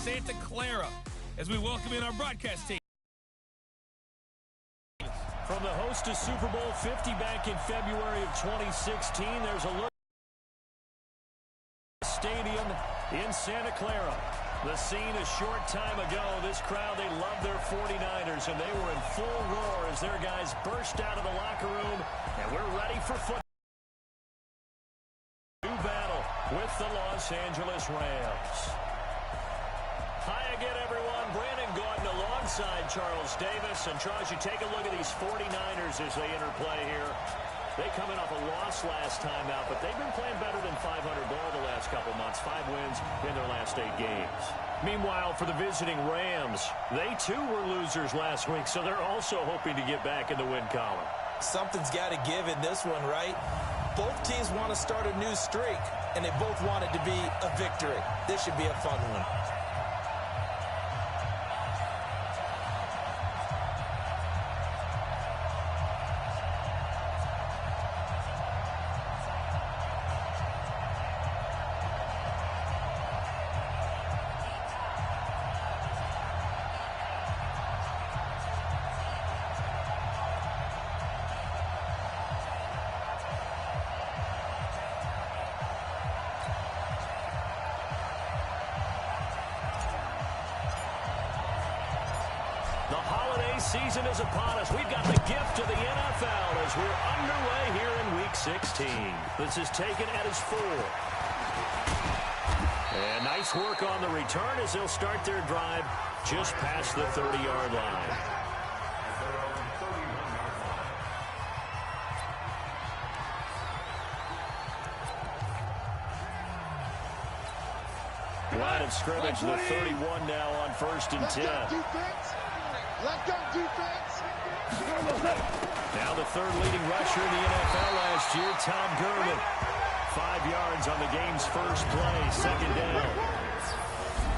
Santa Clara as we welcome in our broadcast team. From the host to Super Bowl 50 back in February of 2016, there's a look at the stadium in Santa Clara. The scene a short time ago. This crowd, they love their 49ers, and they were in full roar as their guys burst out of the locker room, and we're ready for football. New battle with the Los Angeles Rams. Hi again, everyone. Brandon Gaudin alongside Charles Davis. And Charles, you take a look at these 49ers as they interplay here. They coming off a loss last time out, but they've been playing better than 500 ball the last couple months. 5 wins in their last 8 games. Meanwhile, for the visiting Rams, they too were losers last week, so they're also hoping to get back in the win column. Something's got to give in this one, right? Both teams want to start a new streak, and they both want it to be a victory. This should be a fun one. The holiday season is upon us. We've got the gift of the NFL as we're underway here in Week 16. This is taken at his 4. And nice work on the return as they'll start their drive just past the 30-yard line. Line of scrimmage, the 31 now on 1st and 10. Let's go, defense. Now the 3rd leading rusher in the NFL last year, Tom Gurley. 5 yards on the game's first play, 2nd down.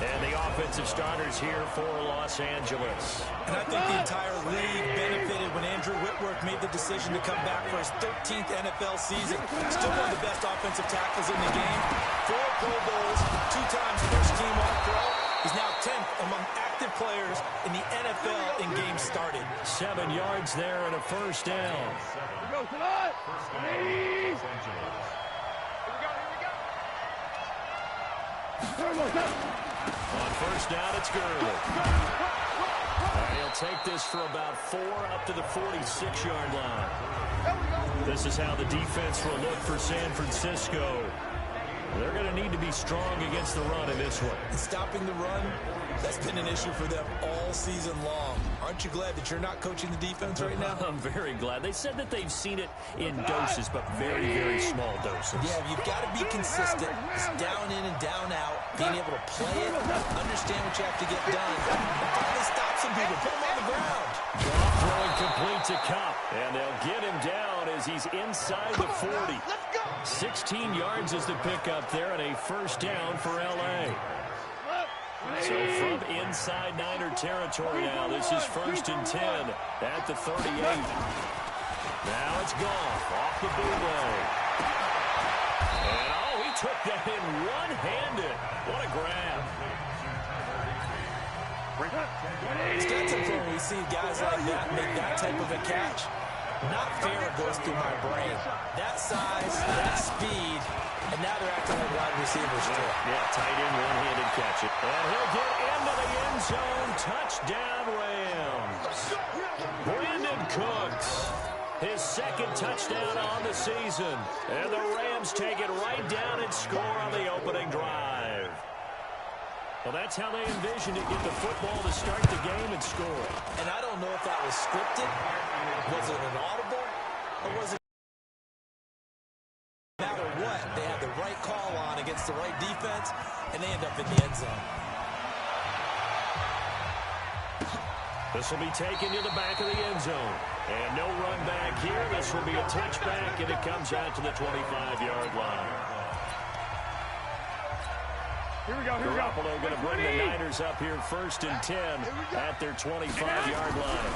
And the offensive starters here for Los Angeles. And I think the entire league benefited when Andrew Whitworth made the decision to come back for his 13th NFL season. Still one of the best offensive tackles in the game. 4 Pro Bowls, 2 times first-team All-Pro. He's now 10th among active players in the NFL in games started. 7 yards there and a 1st down. Here we go tonight. Here we go. On 1st down, it's Gurley. He'll take this for about 4 up to the 46-yard line. This is how the defense will look for San Francisco. They're going to need to be strong against the run in this one. And stopping the run, that's been an issue for them all season long. Aren't you glad that you're not coaching the defense right now? I'm very glad. They said that they've seen it in doses, but very, very small doses. Yeah, you've got to be consistent. It's down in and down out. Being able to play it, understand what you have to get done. And finally stop some people. Put them on the ground. Throwing complete to Cup. And they'll get him down as he's inside the 40. 16 yards is the pickup there and a 1st down for L.A. So from inside Niner territory now, this is 1st and 10 at the 38. Now it's Goff off the bootleg. And he took that in one-handed. What a grab. It's got to when we see guys like that make that type of a catch. Not fair goes through my brain. That size, that speed, and now they're acting like wide receivers too. Yeah, tight end, one-handed catch it. And he'll get into the end zone. Touchdown, Rams. Brandon Cooks, his 2nd touchdown on the season. And the Rams take it right down and score on the opening drive. Well, that's how they envisioned it, get the football to start the game and score. And I don't know if that was scripted. Was it an audible? Or was it? No matter what, they had the right call on against the right defense, and they end up in the end zone. This will be taken to the back of the end zone. And no run back here. This will be a touchback, and it comes out to the 25-yard line. Here we go, here we go. Garoppolo going to bring the Niners up here 1st and 10 at their 25-yard line.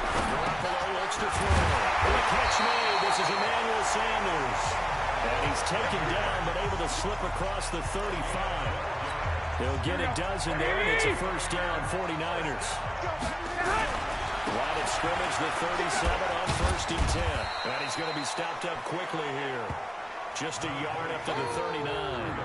Garoppolo looks to throw. And the catch made. This is Emmanuel Sanders. And he's taken down but able to slip across the 35. He'll get a dozen there, and it's a first down, 49ers. Line of scrimmage, the 37 on 1st and 10. And he's going to be stopped up quickly here. Just a yard up to the 39.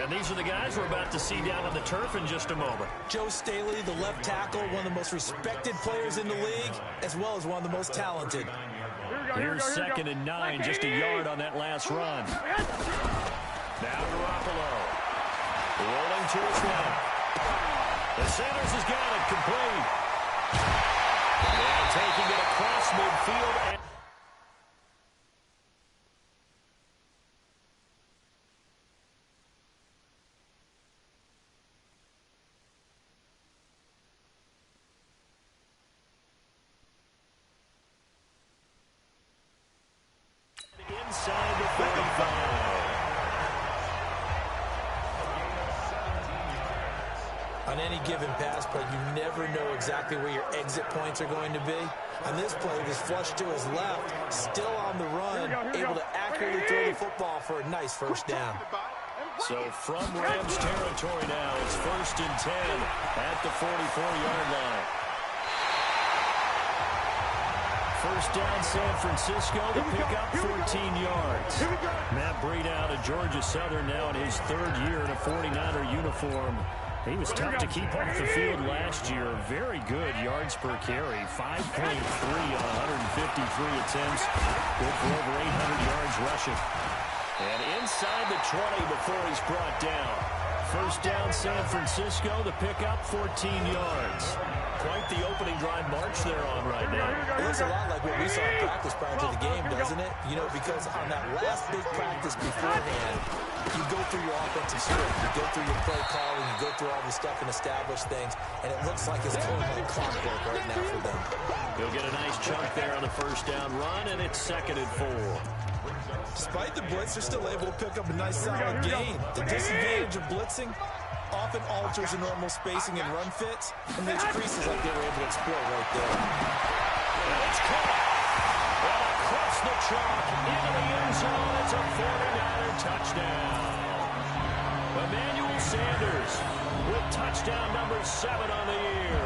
And these are the guys we're about to see down on the turf in just a moment. Joe Staley, the left tackle, one of the most respected players in the league, as well as one of the most talented. Here's 2nd and 9, just a yard on that last run. Now Garoppolo. Rolling to his left. The Sanders has got it complete. And taking it across midfield. Inside the 45. On any given pass play, you never know exactly where your exit points are going to be. On this play, it was flushed to his left, still on the run, able to accurately throw the football for a nice first down. So from Rams territory now, it's 1st and 10 at the 44-yard line. First down, San Francisco to pick up 14 yards. Matt Breida out of Georgia Southern now in his 3rd year in a 49er uniform. He was tough to keep off the field last year. Very good yards per carry. 5.3 on 153 attempts. Good for over 800 yards rushing. And inside the 20 before he's brought down. First down, San Francisco to pick up 14 yards. Quite the opening drive march they're on right now. It looks a lot like what we saw in practice prior to the game, doesn't it? You know, because on that last big practice beforehand, you go through your offensive script, you go through your play calling, you go through all the stuff and establish things, and it looks like it's going like clockwork right now for them. He'll get a nice chunk there on the first down run, and it's 2nd and 4. Despite the blitz, they're still able to pick up a nice solid gain. The disadvantage of blitzing often alters the normal spacing and run fits and makes creases like they were able to exploit right there. And it's caught. And across the chalk into the end zone. It's a 49er touchdown. Emmanuel Sanders with touchdown number 7 on the year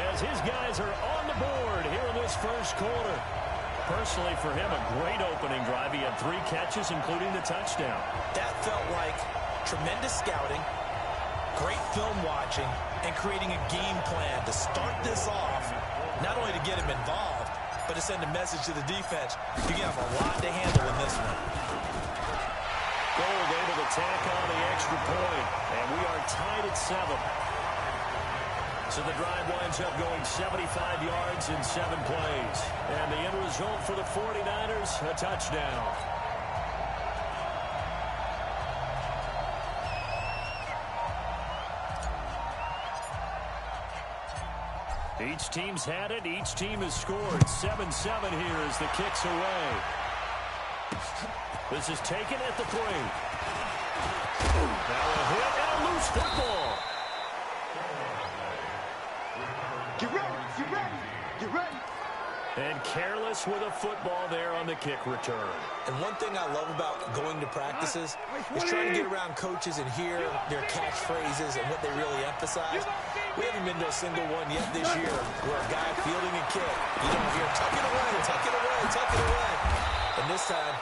as his guys are on the board here in this first quarter. Personally, for him, a great opening drive. He had 3 catches, including the touchdown. That felt like tremendous scouting, great film watching, and creating a game plan to start this off, not only to get him involved, but to send a message to the defense. You have a lot to handle in this one. Gold able to tack on the extra point, and we are tied at 7. So the drive winds up going 75 yards in 7 plays. And the end result for the 49ers, a touchdown. Each team's had it. Each team has scored. 7-7 here as the kick's away. This is taken at the 3. Now a hit and a loose football. Get ready, get ready, get ready. And careless with a football there on the kick return. And one thing I love about going to practices is trying to get around coaches and hear their catchphrases and what they really emphasize. We haven't been to a single one yet this year where a guy fielding a kick, you don't hear, tuck it away, tuck it away, tuck it away. And this time,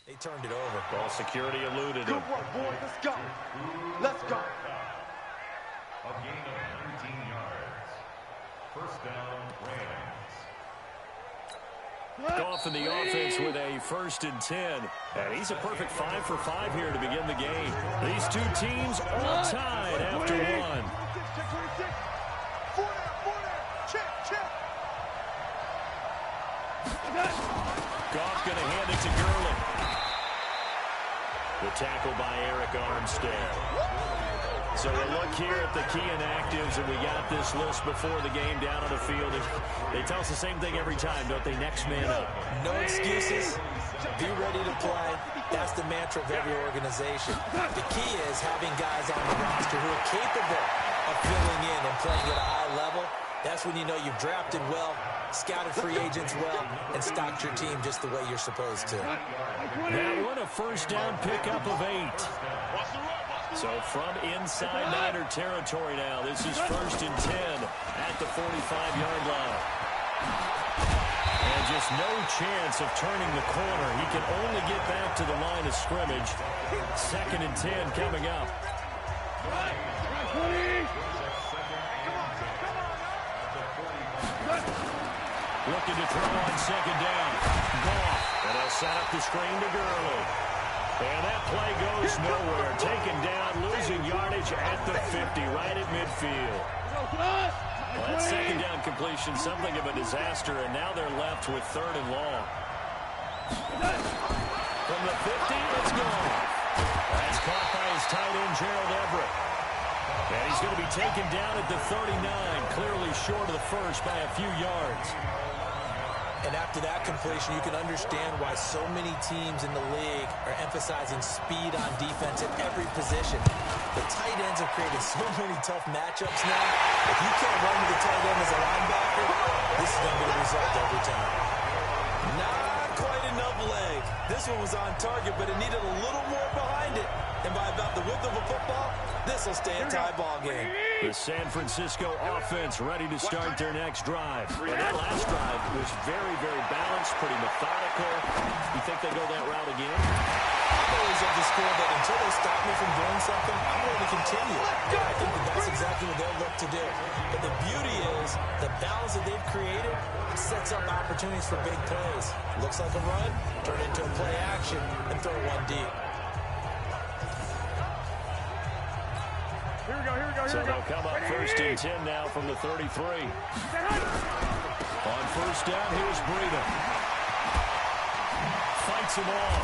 They turned it over. Ball security eluded him. Good work, boys. Let's go. Let's go. A gain of 19 yards. First down, Rams. Goff in the offense with a 1st and 10. And he's a perfect 5 for 5 here to begin the game. These two teams all tied after one. Goff going to hand it to Gurley. The tackle by Eric Armstead. So we look here at the key inactives, and we got this list before the game down on the field. They tell us the same thing every time, don't they? Next man up. No excuses. Be ready to play. That's the mantra of every organization. The key is having guys on the roster who are capable of filling in and playing at a high level. That's when you know you've drafted well, scouted free agents well, and stocked your team just the way you're supposed to. That one a first down pickup of 8. So from inside Niner territory now, this is 1st and 10 at the 45-yard line. And just no chance of turning the corner. He can only get back to the line of scrimmage. 2nd and 10 coming up. Looking to throw on 2nd down. Goff. And they'll set up the screen to Gurley. And that play goes nowhere. Taken down, losing yardage at the 50, right at midfield. Well, that 2nd down completion, something of a disaster, and now they're left with 3rd and long. From the 50, it's gone. That's caught by his tight end, Gerald Everett. And he's going to be taken down at the 39, clearly short of the first by a few yards. And after that completion, you can understand why so many teams in the league are emphasizing speed on defense at every position. The tight ends have created so many tough matchups now. If you can't run with the tight end as a linebacker, this is going to be the result every time. Not quite enough leg. This one was on target, but it needed a little more behind it. And by about the width of a football, this will stay a tie ball game. The San Francisco offense ready to start their next drive. And that last drive was very, very balanced, pretty methodical. You think they go that route again? I'm always of the school that until they stop me from doing something, I'm going to continue. And I think that's exactly what they'll look to do. But the beauty is the balance that they've created sets up opportunities for big plays. Looks like a run, turn it into a play action, and throw one deep. Here we go, here we go, So they'll come up 1st and 10 now from the 33. On 1st down, here's Breida. Fights him off.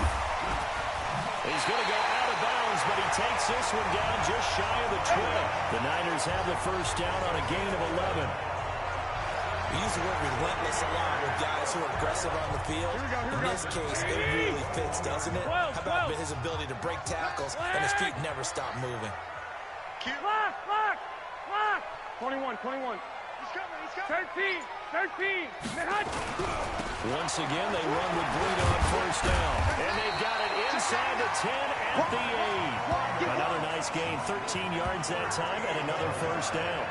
He's going to go out of bounds, but he takes this one down just shy of the 20. The Niners have the 1st down on a gain of 11. We use the word relentless a lot with guys who are aggressive on the field. In this case, it really fits, doesn't it? How about his ability to break tackles and his feet never stop moving? Lock! 21. He's coming. 13. Once again, they run with Breida on 1st down. And they've got it inside the 10 at the 8. Another nice gain, 13 yards that time, and another 1st down.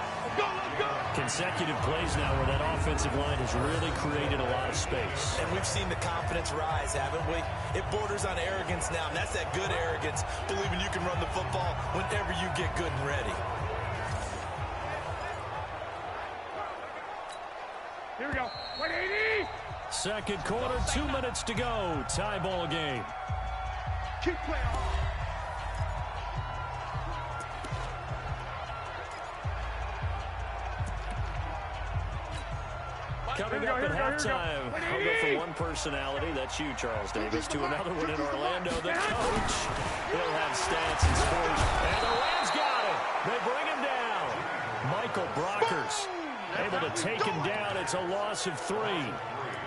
Consecutive plays now where that offensive line has really created a lot of space. And we've seen the confidence rise, haven't we? It borders on arrogance now, and that's that good arrogance, believing you can run the football whenever you get good and ready. Here we go. 180. 2nd quarter, 2 minutes to go. Tie ball game. Keep playing hard. Coming up at halftime, I'll go from one personality, that's you, Charles Davis, to another one in Orlando. The coach, he'll have stats and scores. And the Rams got it. They bring him down. Michael Brockers able to take him down. It's a loss of 3.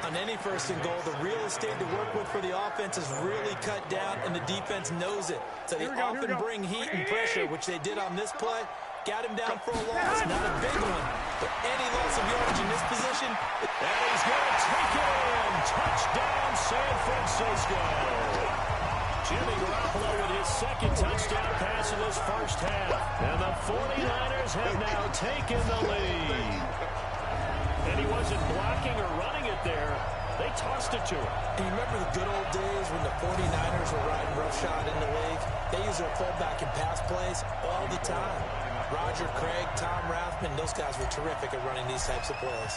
On any 1st and goal, the real estate to work with for the offense is really cut down, and the defense knows it. So they often bring heat and pressure, which they did on this play. Got him down for a loss, not a big one, but any loss of yardage in this position. And he's going to take it in. Touchdown, San Francisco. Jimmy Garoppolo with his 2nd touchdown pass in this 1st half. And the 49ers have now taken the lead. And he wasn't blocking or running it there. They tossed it to him. And you remember the good old days when the 49ers were riding roughshod in the league? They used their pullback and pass plays all the time. Roger Craig, Tom Rathman, those guys were terrific at running these types of plays.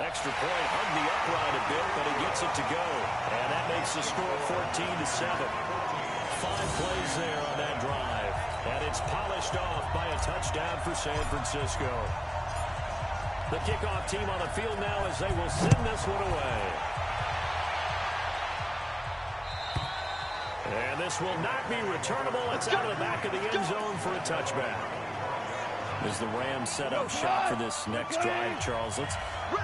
Extra point, hung the upright a bit, but he gets it to go. And that makes the score 14-7. 5 plays there on that drive. And it's polished off by a touchdown for San Francisco. The kickoff team on the field now as they will send this one away. And this will not be returnable. It's out of the back of the end zone for a touchback. As the Rams set up shop for this next drive, Charles, let's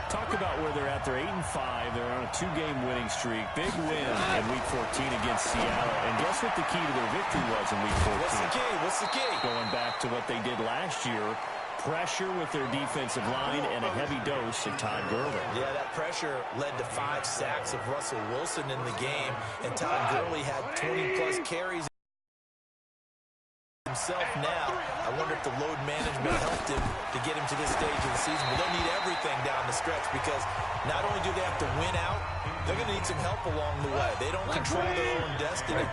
talk about where they're at. They're 8-5. They're on a 2-game winning streak. Big win in Week 14 against Seattle. And guess what the key to their victory was in Week 14? What's the key? What's the key? Going back to what they did last year, pressure with their defensive line and a heavy dose of Todd Gurley. Yeah, that pressure led to 5 sacks of Russell Wilson in the game. And Todd Gurley had 20-plus carries himself now. I wonder if the load management helped him to get him to this stage of the season. But they'll need everything down the stretch because not only do they have to win out, they're going to need some help along the way. They don't control their own destiny.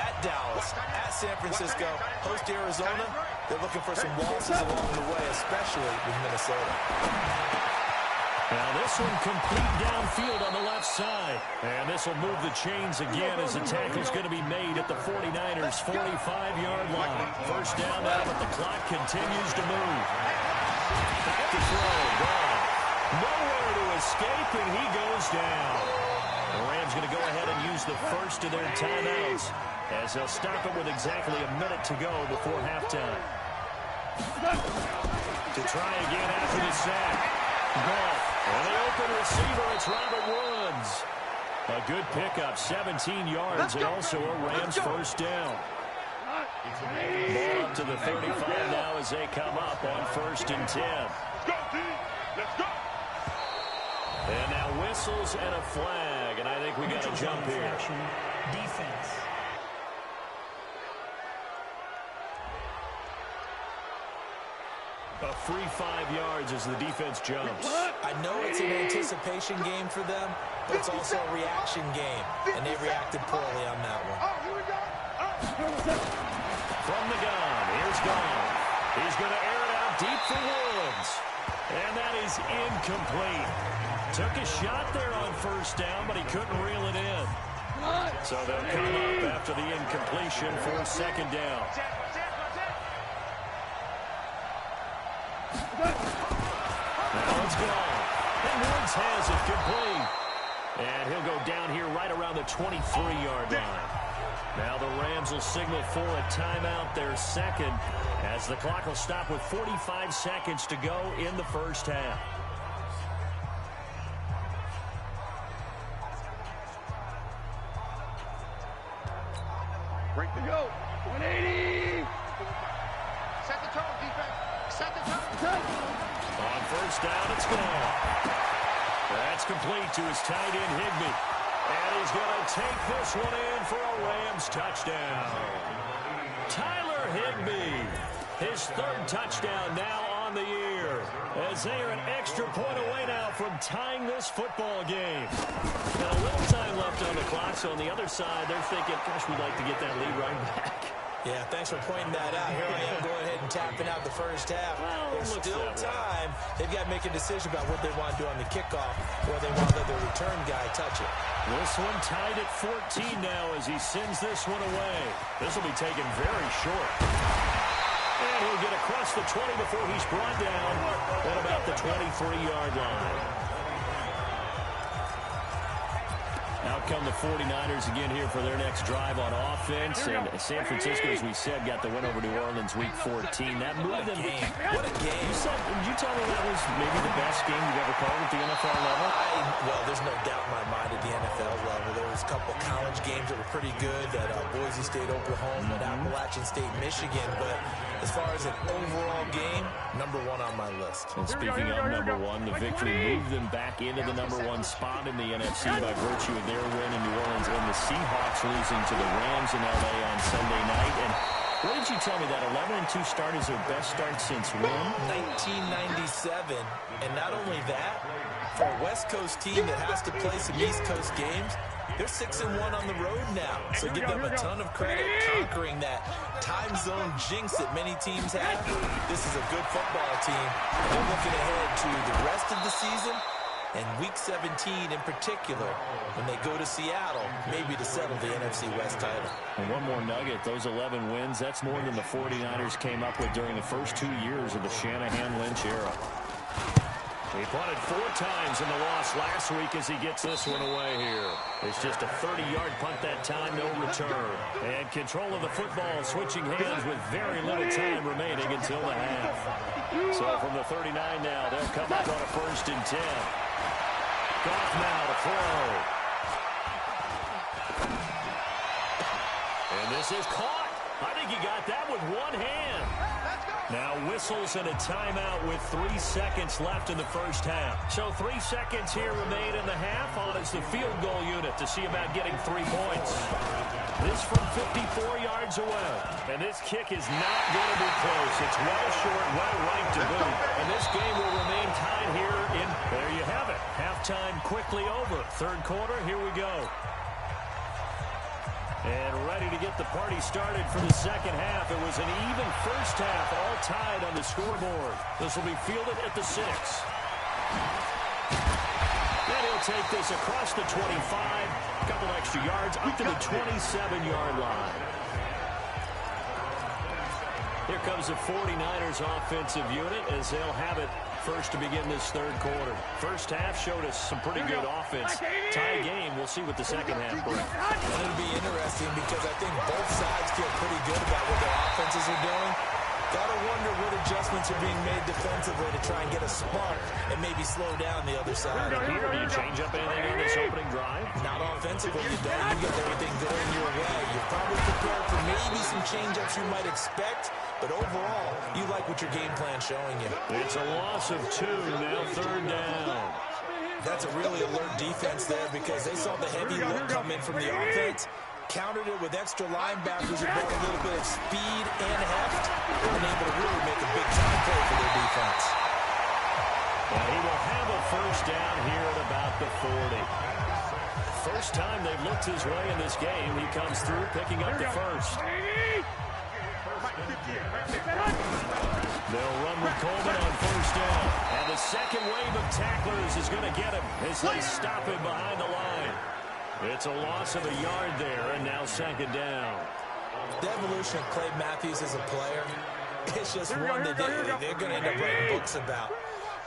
At Dallas, at San Francisco, host Arizona, they're looking for some losses along the way, especially with Minnesota. Now this one complete downfield on the left side. And this will move the chains again as the tackle's going to be made at the 49ers' 45-yard line. First down now, but the clock continues to move. Back to throw. Gone. Nowhere to escape, and he goes down. The Rams going to go ahead and use the first of their timeouts as they'll stop it with exactly a minute to go before halftime. To try again after the sack. Gone. And the open receiver, it's Robert Woods. A good pickup, 17 yards, and also a Rams first down. Ball up to the 35 now as they come up on 1st and 10. Let's go! And now whistles and a flag, and I think we got to jump here. Defense. A free 5 yards as the defense jumps. I know it's an anticipation game for them, but it's also a reaction game, and they reacted poorly on that one. From the gun, here's Gone. He's going to air it out deep for Woods. And that is incomplete. Took a shot there on first down, but he couldn't reel it in. So they'll come up after the incompletion for second down. Now it's gone. And Woods has it complete. And he'll go down here right around the 23-yard line. Now the Rams will signal for a timeout, their second, as the clock will stop with 45 seconds to go in the first half. Break the go. 180. Set the tone, defense. Set the tone. On first down, it's gone. That's complete to his tight end, Higbee. And he's going to take this one in for a Rams touchdown. Tyler Higbee, his 3rd touchdown now on the year, as they are an extra point away now from tying this football game. Got a little time left on the clock, so on the other side, they're thinking, gosh, we'd like to get that lead right back. Yeah, thanks for pointing that out. Here I am going ahead and tapping out the first half. Well, There's still time. They've got to make a decision about what they want to do on the kickoff, or they want to let their return guy touch it. This one tied at 14 now as he sends this one away. This will be taken very short. And he'll get across the 20 before he's brought down at about the 23-yard line. Out come the 49ers again here for their next drive on offense. And San Francisco, as we said, got the win over New Orleans Week 14. That moved them. What a game. Did you tell me that was maybe the best game you've ever called at the NFL level? Well, there's no doubt in my mind at the NFL level. There was a couple of college games that were pretty good at Boise State, Oklahoma, and Appalachian State, Michigan. But as far as an overall game, number 1 on my list. And speaking of number 1, the victory moved them back into the number 1 spot in the NFC by virtue of their win in New Orleans and the Seahawks losing to the Rams in L.A. on Sunday night. And What did you tell me? That 11-2 start is their best start since when? 1997. And not only that, for a West Coast team that has to play some East Coast games, they're 6-1 on the road now. So give them a ton of credit conquering that time zone jinx that many teams have. This is a good football team. They're looking ahead to the rest of the season and Week 17 in particular when they go to Seattle, maybe to settle the NFC West title. And one more nugget, those 11 wins, that's more than the 49ers came up with during the first 2 years of the Shanahan-Lynch era. He punted 4 times in the loss last week as he gets this one away here. It's just a 30-yard punt that time, no return. And control of the football switching hands with very little time remaining until the half. So from the 39 now, they'll come up on a 1st and 10. Goff now to throw. And this is caught. I think he got that with one hand. Now whistles and a timeout with 3 seconds left in the first half. So 3 seconds here remain in the half on as the field goal unit to see about getting 3 points. This from 54 yards away. And this kick is not going to be close. It's well short, well right to boot. And this game will remain tied here in, there you have it. Halftime quickly over. Third quarter, here we go. And ready to get the party started for the second half. It was an even first half, all tied on the scoreboard. This will be fielded at the 6. And he'll take this across the 25, a couple extra yards, up to the 27-yard line. Here comes the 49ers offensive unit as they'll have it first to begin this third quarter. First half showed us some pretty good offense. Tie game, we'll see what the second half brings. And it'll be interesting because I think both sides feel pretty good about what their offenses are doing. Gotta wonder what adjustments are being made defensively to try and get a spark and maybe slow down the other side. Here, do you change up anything on this opening drive? Not offensively, you don't. You get everything going your way. You're probably prepared for maybe some change-ups you might expect, but overall, you like what your game plan's showing you. It's a loss of 2, now 3rd down. That's a really alert defense there because they saw the heavy look come in from the offense, countered it with extra linebackers who brought a little bit of speed and heft, and able to really make a big-time play for their defense. And he will have a first down here at about the 40. First time they've looked his way in this game. He comes through picking up the first. They'll run with Coleman on first down. And the second wave of tacklers is going to get him as they stop him behind the line. It's a loss of a yard there, and now 2nd down. The evolution of Clay Matthews as a player, it's just one that they're going to end up writing books about.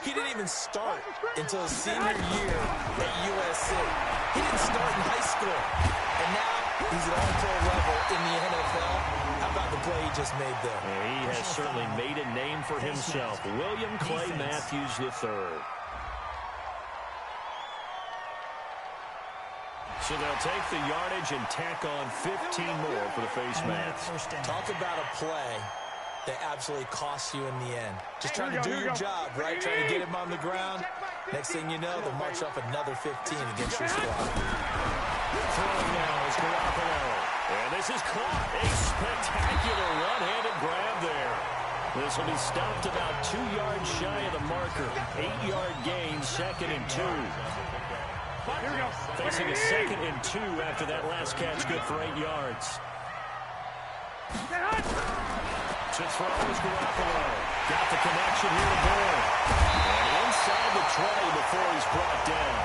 He didn't even start until his senior year at USC. He didn't start in high school. And now he's at all-pro level in the NFL. How about the play he just made there? Yeah, he has certainly made a name for himself. William Clay Matthews III. So they'll take the yardage and tack on 15 more for the face mask. Talk about a play that absolutely costs you in the end. Just trying to do your job, right? Trying to get him on the ground. Next thing you know, they'll march off another 15 against your squad. Throwing now is Garoppolo. And this is caught. A spectacular one-handed grab there. This will be stopped about 2 yards shy of the marker. 8-yard gain, 2nd and 2. Here we go. Facing a 2nd and 2 after that last catch, good for 8 yards. To throw is Garoppolo. Got the connection here to Bourne. And inside the 20 before he's brought down.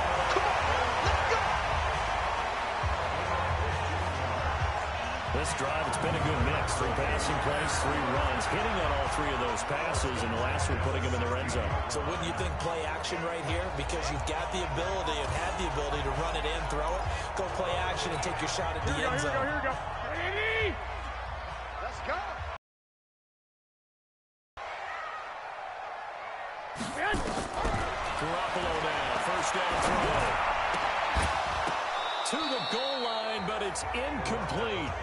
This drive, it's been a good mix. 3 passing plays, 3 runs. Hitting on all 3 of those passes, and the last one putting him in the red zone. So wouldn't you think play action right here? Because you've got the ability and had the ability to run it and throw it. Go play action and take your shot at the end zone. Here we go. Ready? Let's go. Garoppolo now, first down throw. To the goal line, but it's incomplete.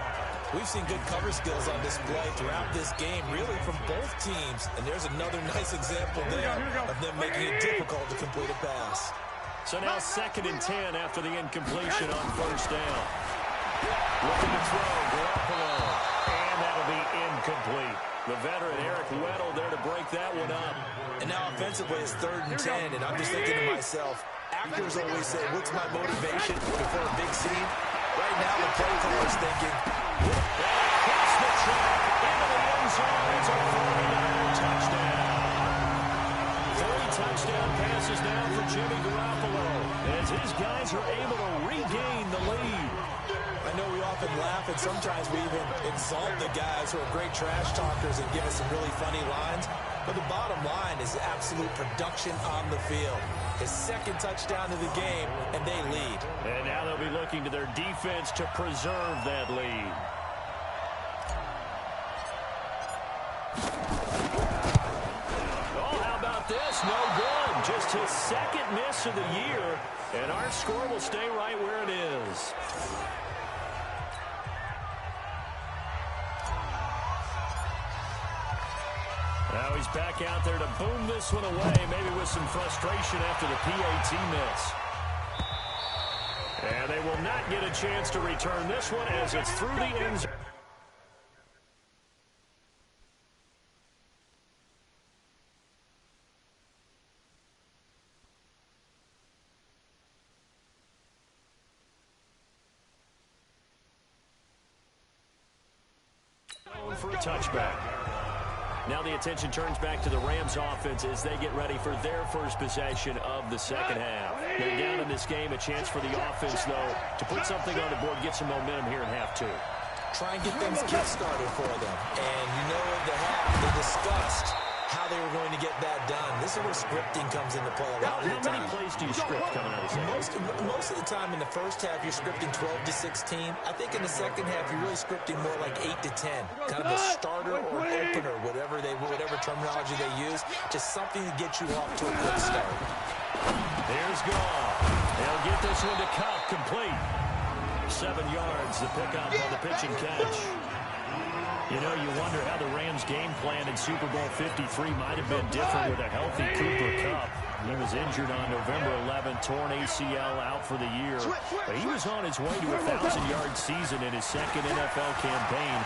We've seen good cover skills on display throughout this game, really from both teams. And there's another nice example there of them making it difficult to complete a pass. So now 2nd and 10 after the incompletion on first down. Looking to throw, Garoppolo. And that'll be incomplete. The veteran Eric Weddle there to break that one up. And now offensively it's 3rd and 10, and I'm just thinking to myself, actors always say, what's my motivation before a big scene? Right now the play caller's thinking, across the track, into the end zone, it's a 49er touchdown. 3 touchdown passes now for Jimmy Garoppolo, as his guys are able to regain the lead. I know we often laugh, and sometimes we even insult the guys who are great trash talkers and give us some really funny lines. But the bottom line is absolute production on the field. His 2nd touchdown of the game, and they lead. And now they'll be looking to their defense to preserve that lead. Oh, how about this? No good. Just his 2nd miss of the year, and our score will stay right where it is. Now he's back out there to boom this one away, maybe with some frustration after the PAT miss. And they will not get a chance to return this one as it's through the end zone. For a touchback. Now the attention turns back to the Rams offense as they get ready for their first possession of the second half. They're down in this game, a chance for the offense, though, to put something on the board, get some momentum here in half 2. Try and get things kick-started for them. And you know at the half, they discussed how they were going to get that done. This is where scripting comes into play a lot of the time. How many plays do you script coming out of the second? Most of the time in the first half, you're scripting 12 to 16. I think in the second half, you're really scripting more like 8 to 10. Kind of a starter or opener, whatever terminology they use. Just something to get you off to a quick start. Here's Goff. They'll get this one to Cup, complete. 7 yards, the pickup on the pitch and catch. You know, you wonder how the Rams' game plan in Super Bowl 53 might have been different with a healthy Cooper Kupp. He was injured on November 11th, torn ACL out for the year. But he was on his way to a 1,000-yard season in his 2nd NFL campaign.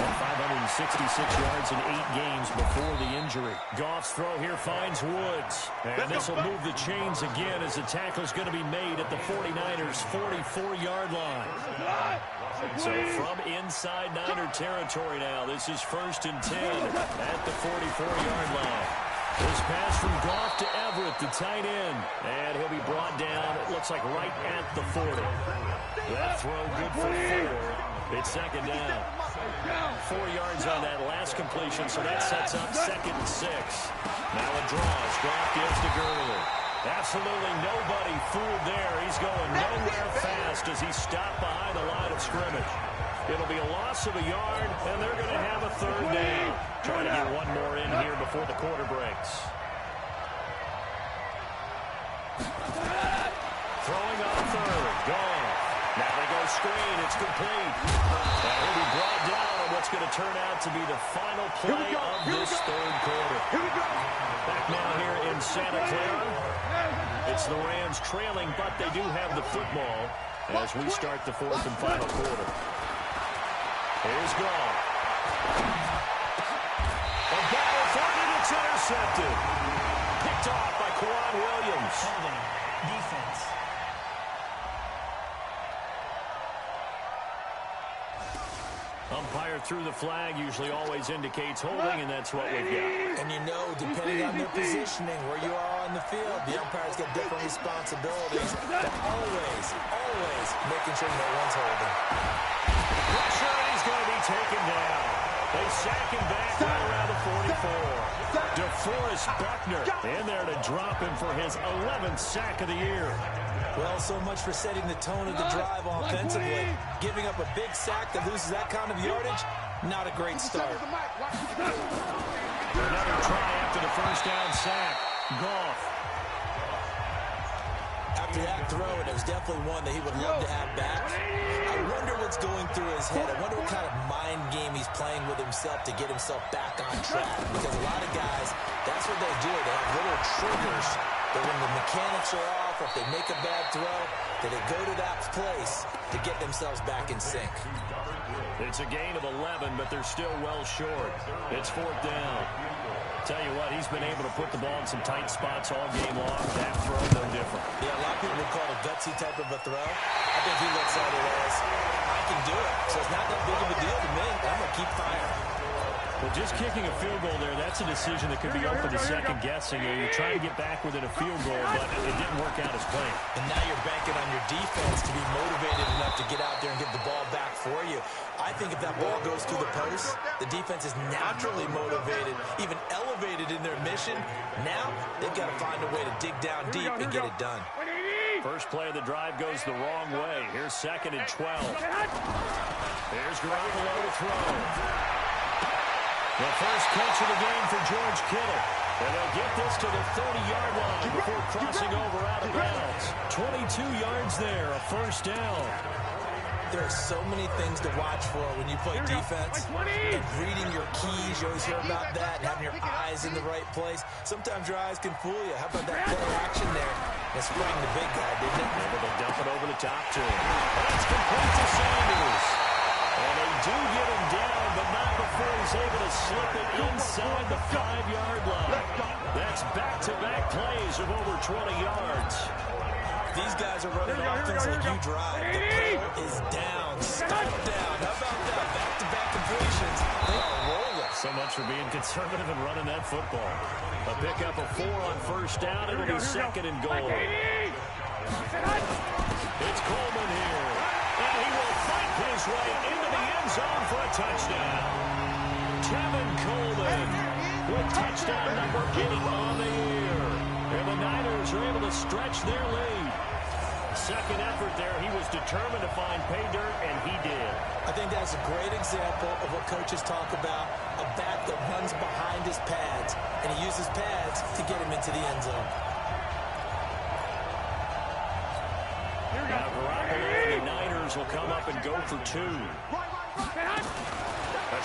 Had 566 yards in 8 games before the injury. Goff's throw here finds Woods. And this will move the chains again as the tackle's going to be made at the 49ers' 44-yard line. So from inside Niner territory now, this is 1st and 10 at the 44-yard line. This pass from Goff to Everett, the tight end. And he'll be brought down, it looks like right at the 40. That throw good for 4. It's 2nd down. 4 yards on that last completion, so that sets up 2nd and 6. Now a draws. Goff gives to Gurley. Absolutely nobody fooled there. He's going nowhere fast as he stopped behind the line of scrimmage. It'll be a loss of a yard, and they're going to have a 3rd down. Trying to get one more in here before the quarter breaks. Throwing on 3rd. Gone. Now they go screen. It's complete. And he'll be brought down on what's going to turn out to be the final play of this 3rd quarter. Back now here in Santa Clara. It's the Rams trailing, but they do have the football as we start the 4th and final quarter. Here's Goff. A battle for it, it's intercepted. Picked off by Quan Williams. Holding. Defense. Umpire through the flag usually always indicates holding, and that's what we've got. And you know, depending on their positioning, where you are on the field, the umpire's got different responsibilities, but always making sure that one's holding. Pressure, and he's going to be taken down. They sack him back right around the 44. DeForest Buckner in there to drop him for his 11th sack of the year. Well, so much for setting the tone of the drive offensively. Giving up a big sack that loses that kind of yardage, not a great start. Another try after the 1st down sack. Goff. After that throw, and it was definitely one that he would love to have back. I wonder what's going through his head. I wonder what kind of mind game he's playing with himself to get himself back on track. Because a lot of guys, that's what they do. They have little triggers that when the mechanics are off, enough, or if they make a bad throw, that they go to that place to get themselves back in sync. It's a gain of 11, but they're still well short. It's 4th down. Tell you what, he's been able to put the ball in some tight spots all game long. That throw, no different. Yeah, a lot of people would call it a gutsy type of a throw. I think he looks at it as, I can do it. So it's not that big of a deal to me. I'm going to keep firing. Well, just kicking a field goal there, that's a decision that could be open to second-guessing. You're trying to get back within a field goal, but it didn't work out as planned. And now you're banking on your defense to be motivated enough to get out there and get the ball back for you. I think if that ball goes through the post, the defense is naturally motivated, even elevated in their mission. Now they've got to find a way to dig down deep and get it done. First play of the drive goes the wrong way. Here's 2nd and 12. There's Garoppolo to throw. The first catch of the game for George Kittle. And they'll get this to the 30-yard line before crossing over out of bounds. 22 yards there, a first down. There are so many things to watch for when you play defense. And reading your keys, you always hear about that, and having your eyes in the right place. Sometimes your eyes can fool you. How about that play action there? That sprang the big guy, didn't it? Able to dump it over the top to him. That's complete to Sanders. And they do get him down, but not before he's able to slip it inside the 5-yard line. That's back-to-back plays of over 20 yards. These guys are running offense like you drive. The ball is down, stuffed down. How about that? Back-to-back completions. They are rolling. So much for being conservative and running that football. A pickup of 4 on first down. It'll be 2nd and goal. It's Coleman here. And he will fight his way into the end zone for a touchdown. Kevin Coleman with touchdown number 8 on the year. And the Niners are able to stretch their lead. Second effort there, he was determined to find pay dirt, and he did. I think that's a great example of what coaches talk about, a back that runs behind his pads, and he uses pads to get him into the end zone. Now Garoppolo and the Niners will come up and go for 2. A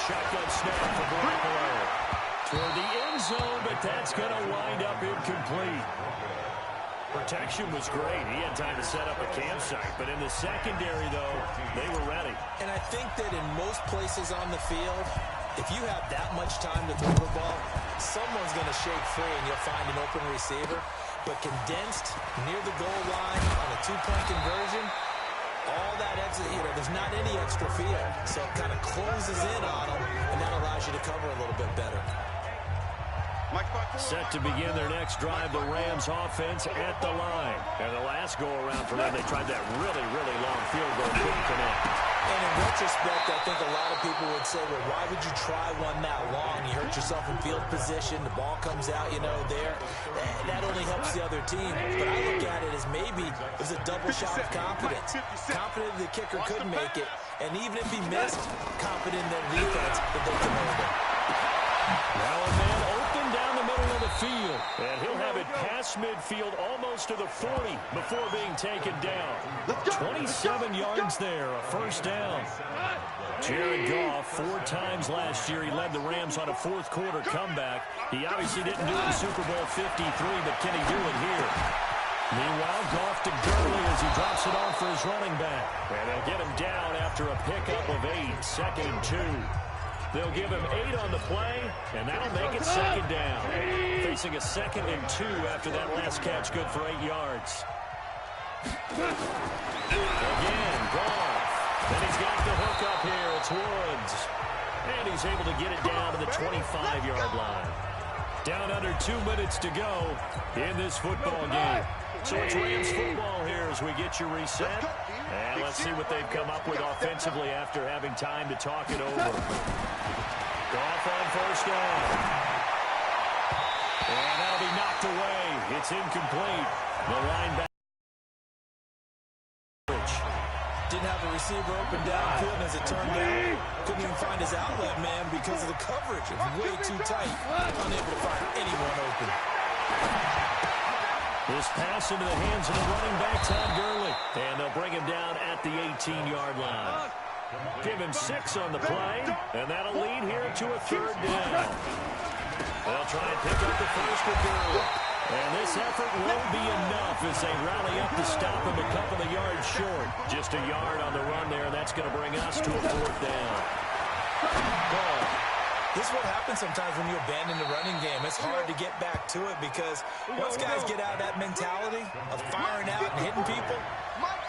shotgun snap for Garoppolo. Toward the end zone, but that's going to wind up incomplete. Protection was great. He had time to set up a campsite. But in the secondary, though, they were ready. And I think that in most places on the field, if you have that much time to throw the ball, someone's going to shake free and you'll find an open receiver. But condensed near the goal line on a 2-point conversion, all that extra, there's not any extra field. So it kind of closes in on them, and that allows you to cover a little bit better. Set to begin their next drive, the Rams offense at the line. And the last go-around for them, they tried that really, really long field goal, couldn't connect. And in retrospect, I think a lot of people would say, well, why would you try one that long? You hurt yourself in field position. The ball comes out, there. That only helps the other team. But I look at it as maybe it was a double shot of confidence. Confident the kicker could make it. And even if he missed, confident in their defense that they can hold it. Now a man open down the middle of the field. And he'll have it past midfield almost to the 40 before being taken down. 27 yards there, a first down. Jared Goff, 4 times last year, he led the Rams on a fourth-quarter comeback. He obviously didn't do it in Super Bowl 53, but can he do it here? Meanwhile, Goff to Gurley as he drops it off for his running back. And they'll get him down after a pickup of 8, 2nd and 2. They'll give him 8 on the play, and that'll make it 2nd down. Facing a 2nd and 2 after that last catch, good for 8 yards. Again, Goff. Then he's got the hook up here. It's Woods. And he's able to get it down to the 25-yard line. Down under 2 minutes to go in this football game. So it's Rams football here as we get you reset. And let's see what they've come up with offensively after having time to talk it over. Goff on first down. And that'll be knocked away. It's incomplete. The linebacker. Didn't have a receiver open downfield, and as it turned out, couldn't even find his outlet man because of the coverage. It was way too tight. Unable to find anyone open. This pass into the hands of the running back, Todd Gurley. And they'll bring him down at the 18-yard line. Give him 6 on the play, and that'll lead here to a 3rd down. They'll try and pick up the first with Gurley. And this effort won't be enough as they rally up to stop him a couple of yards short. Just a yard on the run there, and that's going to bring us to a 4th down. Ball. This is what happens sometimes when you abandon the running game. It's hard to get back to it because once guys get out of that mentality of firing out and hitting people,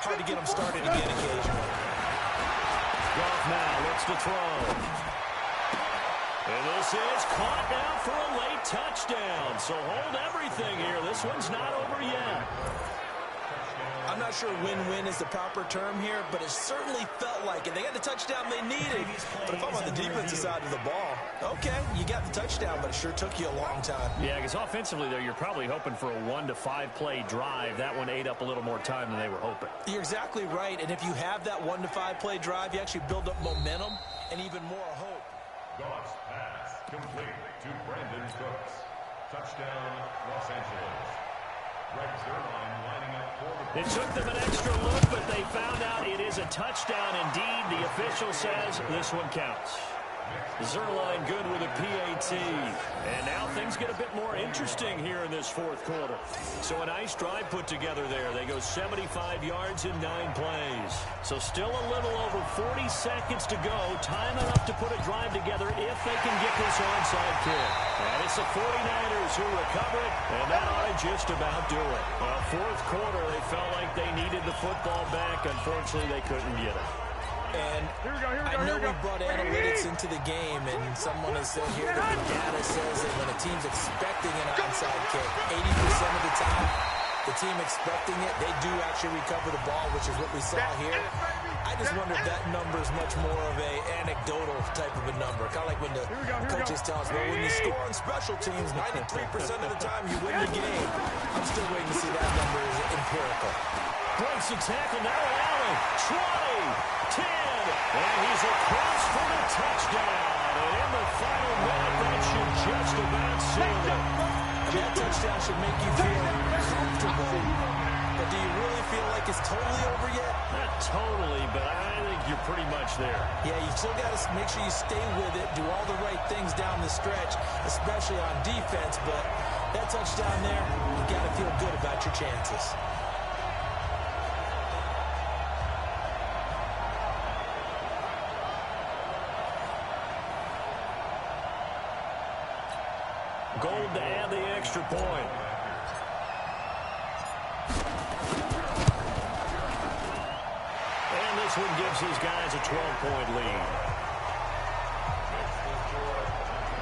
hard to get them started again occasionally. Goff now looks to throw. And this is caught now for a late touchdown. So hold everything here. This one's not over yet. I'm not sure win-win is the proper term here, but it certainly felt like it. They got the touchdown they needed. But if I'm on the defensive side of the ball, okay, you got the touchdown, but it sure took you a long time. Yeah, because offensively, though, you're probably hoping for a 1 to 5 play drive. That one ate up a little more time than they were hoping. You're exactly right, and if you have that 1 to 5 play drive, you actually build up momentum and even more hope. Goff's pass complete to Brandon Cooks. Touchdown, Los Angeles. Greg Zerline lining up for the... It took them an extra look, but they found out it is a touchdown indeed. The official says this one counts. Zerline good with a PAT. And now things get a bit more interesting here in this 4th quarter. So a nice drive put together there. They go 75 yards in 9 plays. So still a little over 40 seconds to go. Time enough to put a drive together if they can get this onside kick. And it's the 49ers who recover it, and that ought to just about do it. Well, 4th quarter, they felt like they needed the football back. Unfortunately, they couldn't get it. And I know we brought analytics into the game, and someone has said here that the data says that when a team's expecting an onside kick, 80% of the time, the team expecting it, they do actually recover the ball, which is what we saw here. I just wonder if that number is much more of a anecdotal type of a number. Kind of like when the coaches tell us, well, when you score on special teams, 93% of the time you win the game. I'm still waiting to see that number is empirical. Breaks the tackle, now Allen, 20, 10, and he's across for the touchdown. And in the final minute, that should just about seal it. That touchdown should make you feel comfortable. But do you really feel like it's totally over yet? Not totally, but I think you're pretty much there. Yeah, you still got to make sure you stay with it, do all the right things down the stretch, especially on defense. But that touchdown there, you got to feel good about your chances. Gold to add the extra point. And this one gives these guys a 12-point lead.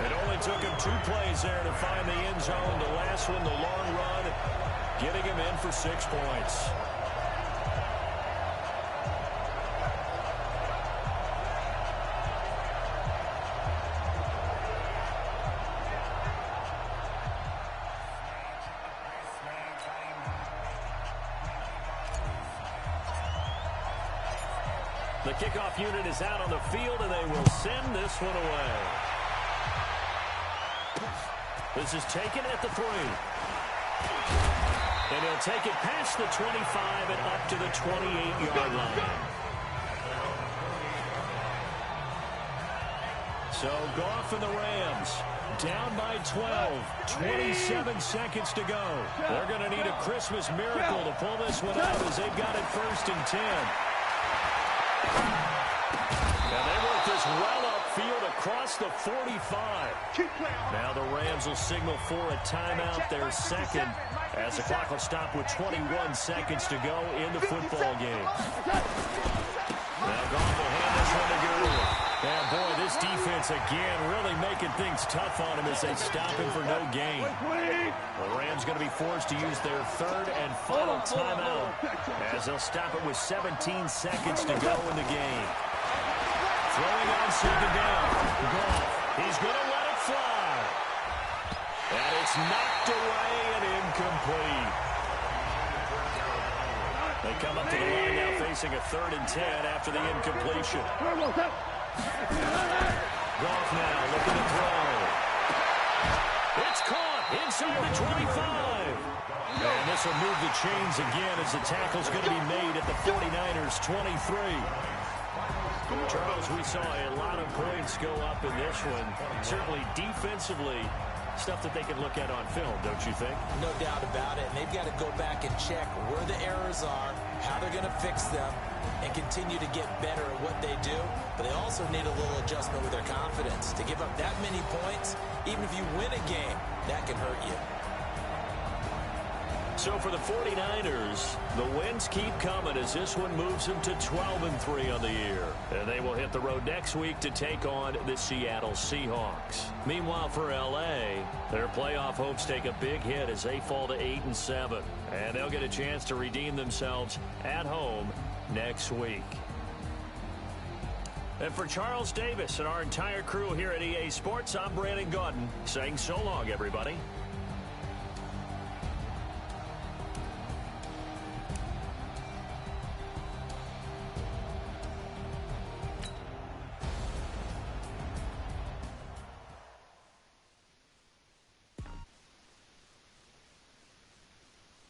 It only took him 2 plays there to find the end zone. The last one, the long run, getting him in for 6 points. The kickoff unit is out on the field, and they will send this one away. This is taken at the 3. And he'll take it past the 25 and up to the 28-yard line. So Goff and the Rams down by 12. 27 seconds to go. They're going to need a Christmas miracle to pull this one out as they've got it 1st and 10. And they work this well upfield across the 45. Now the Rams will signal for a timeout, their 2nd, as the clock will stop with 21 seconds to go in the football game. Now Goff will hand this one to Gurley. And boy, this defense again really making things tough on him as they stop him for no gain. The Rams going to be forced to use their 3rd and final timeout as they'll stop it with 17 seconds to go in the game. Throwing on 2nd down. Goff. He's going to let it fly. And it's knocked away and incomplete. They come up to the line now facing a 3rd and 10 after the incompletion. Goff now looking to throw. It's caught inside the 25. And this will move the chains again as the tackle's going to be made at the 49ers 23. Charles, we saw a lot of points go up in this one. Certainly defensively, Stuff that they can look at on film, don't you think? No doubt about it. And they've got to go back and check where the errors are, how they're going to fix them, and continue to get better at what they do. But they also need a little adjustment with their confidence. To give up that many points, even if you win a game, that can hurt you. So for the 49ers, the wins keep coming as this one moves them to 12-3 on the year. And they will hit the road next week to take on the Seattle Seahawks. Meanwhile, for L.A., their playoff hopes take a big hit as they fall to 8-7. And they'll get a chance to redeem themselves at home next week. And for Charles Davis and our entire crew here at EA Sports, I'm Brandon Gaudin saying so long, everybody.